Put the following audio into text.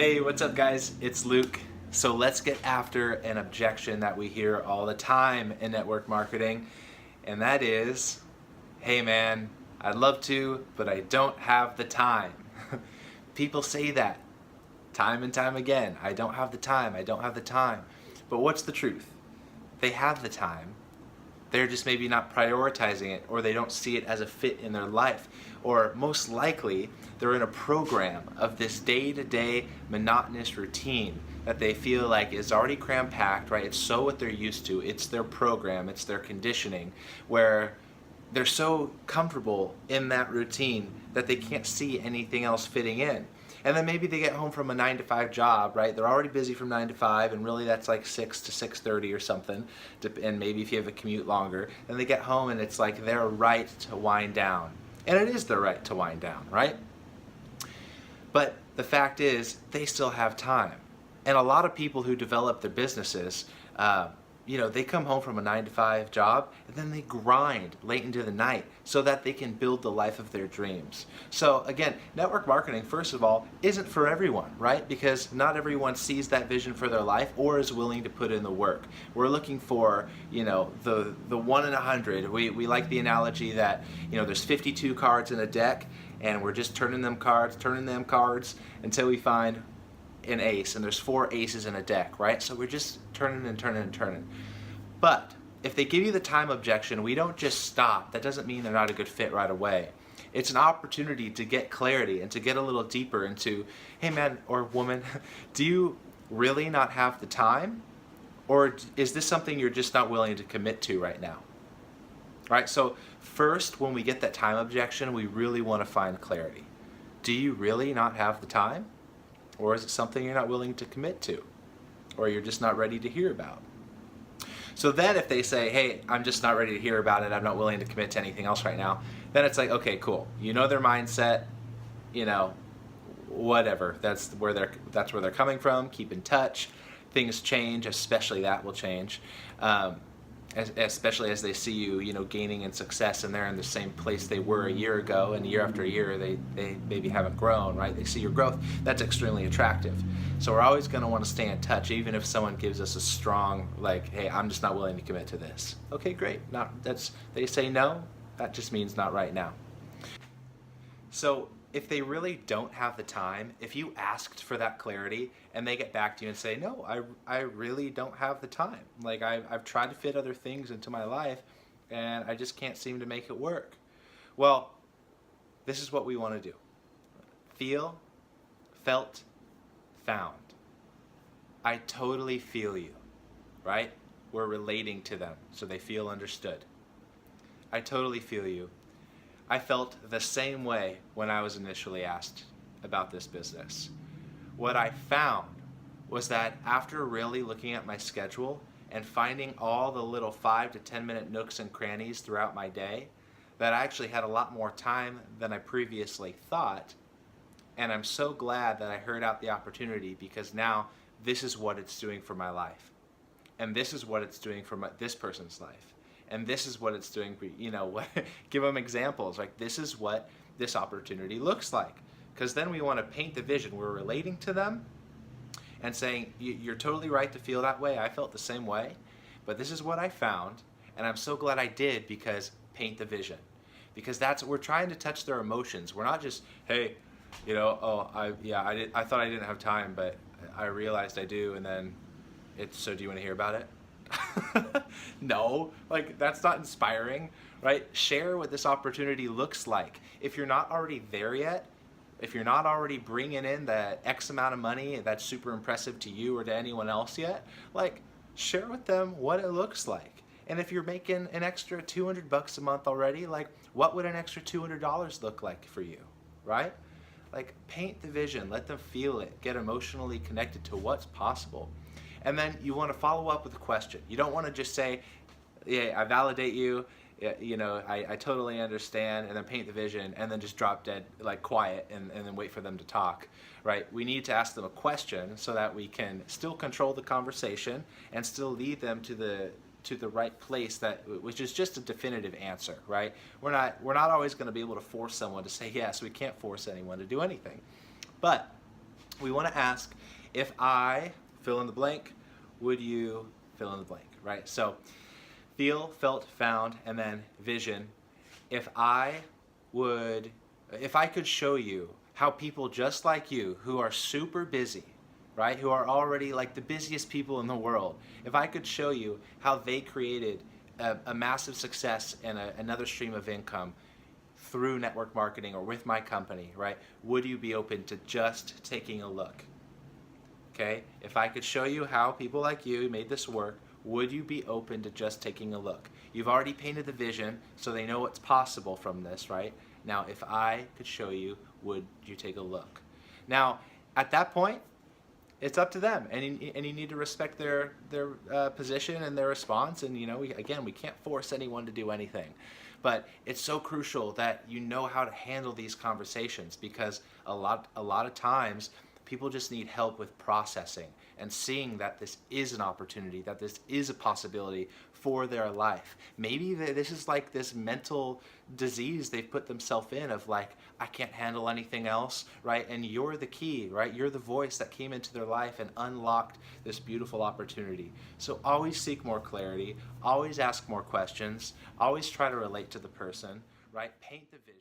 Hey, what's up guys? It's Luke. So let's get after an objection that we hear all the time in network marketing, and that is, hey man, I'd love to, but I don't have the time. People say that time and time again. I don't have the time, I don't have the time. But what's the truth? They have the time. They're just maybe not prioritizing it, or they don't see it as a fit in their life, or most likely they're in a program of this day-to-day monotonous routine that they feel like is already cram-packed, right? It's so what they're used to. It's their program, it's their conditioning, where they're so comfortable in that routine that they can't see anything else fitting in. And then maybe they get home from a 9-to-5 job, right? They're already busy from 9 to 5, and really that's like 6 to 6:30 or something. And maybe if you have a commute longer, then they get home and it's like their right to wind down. And it is their right to wind down, right? But the fact is, they still have time. And a lot of people who develop their businesses, they come home from a 9-to-5 job and then they grind late into the night so that they can build the life of their dreams. So again, network marketing, first of all, isn't for everyone, right? Because not everyone sees that vision for their life or is willing to put in the work. We're looking for, the 1 in 100. We like the analogy that, there's 52 cards in a deck and we're just turning them cards until we find an ace, and there's 4 aces in a deck, right? So we're just turning and turning and turning. But if they give you the time objection, we don't just stop. That doesn't mean they're not a good fit right away. It's an opportunity to get clarity and to get a little deeper into, hey man or woman, do you really not have the time? Or is this something you're just not willing to commit to right now? Right, so first, when we get that time objection, we really want to find clarity. Do you really not have the time? Or is it something you're not willing to commit to? Or you're just not ready to hear about? So then if they say, hey, I'm just not ready to hear about it, I'm not willing to commit to anything else right now, then it's like, okay, cool. You know their mindset, whatever. That's where they're coming from. Keep in touch. Things change, especially that will change. Especially as they see you, gaining in success, and they're in the same place they were a year ago, and year after year they maybe haven't grown, right? They see your growth. That's extremely attractive. So we're always going to want to stay in touch, even if someone gives us a strong, hey, I'm just not willing to commit to this. Okay, great. They say no, that just means not right now. So if they really don't have the time, if you asked for that clarity and they get back to you and say, no, I really don't have the time. I've tried to fit other things into my life and I just can't seem to make it work. Well, this is what we want to do. Feel, felt, found. I totally feel you, right? We're relating to them so they feel understood. I totally feel you. I felt the same way when I was initially asked about this business. What I found was that after really looking at my schedule and finding all the little 5 to 10 minute nooks and crannies throughout my day, that I actually had a lot more time than I previously thought. And I'm so glad that I heard out the opportunity, because now this is what it's doing for my life. And this is what it's doing for this person's life. And this is what it's doing for, give them examples. This is what this opportunity looks like. Because then we want to paint the vision. We're relating to them and saying, you're totally right to feel that way. I felt the same way. But this is what I found. And I'm so glad I did, because paint the vision. Because we're trying to touch their emotions. We're not just, hey, I thought I didn't have time, but I realized I do. And then so do you want to hear about it? No, that's not inspiring, right? Share what this opportunity looks like. If you're not already there yet, if you're not already bringing in that X amount of money that's super impressive to you or to anyone else yet, share with them what it looks like. And if you're making an extra $200 a month already, what would an extra $200 look like for you, right? Paint the vision, let them feel it, get emotionally connected to what's possible. And then you want to follow up with a question. You don't want to just say, yeah, I validate you, I totally understand, and then paint the vision, and then just drop dead, quiet, and then wait for them to talk, right? We need to ask them a question so that we can still control the conversation and still lead them to the right place, which is just a definitive answer, right? We're not always going to be able to force someone to say yes. We can't force anyone to do anything. But We want to ask, if I fill in the blank, would you fill in the blank, right? So feel, felt, found, and then vision. If I could show you how people just like you, who are super busy, right, who are already like the busiest people in the world, if I could show you how they created a massive success and another stream of income through network marketing or with my company, right, would you be open to just taking a look? Okay, if I could show you how people like you made this work, would you be open to just taking a look? You've already painted the vision, so they know what's possible from this, right? Now, if I could show you, would you take a look? Now, at that point, it's up to them, and you need to respect their position and their response. And we can't force anyone to do anything, but it's so crucial that you know how to handle these conversations, because a lot of times people just need help with processing and seeing that this is an opportunity, that this is a possibility for their life. Maybe this is like this mental disease they've put themselves in of like, I can't handle anything else, right? And you're the key, right? You're the voice that came into their life and unlocked this beautiful opportunity. So always seek more clarity, always ask more questions, always try to relate to the person, right? Paint the vision.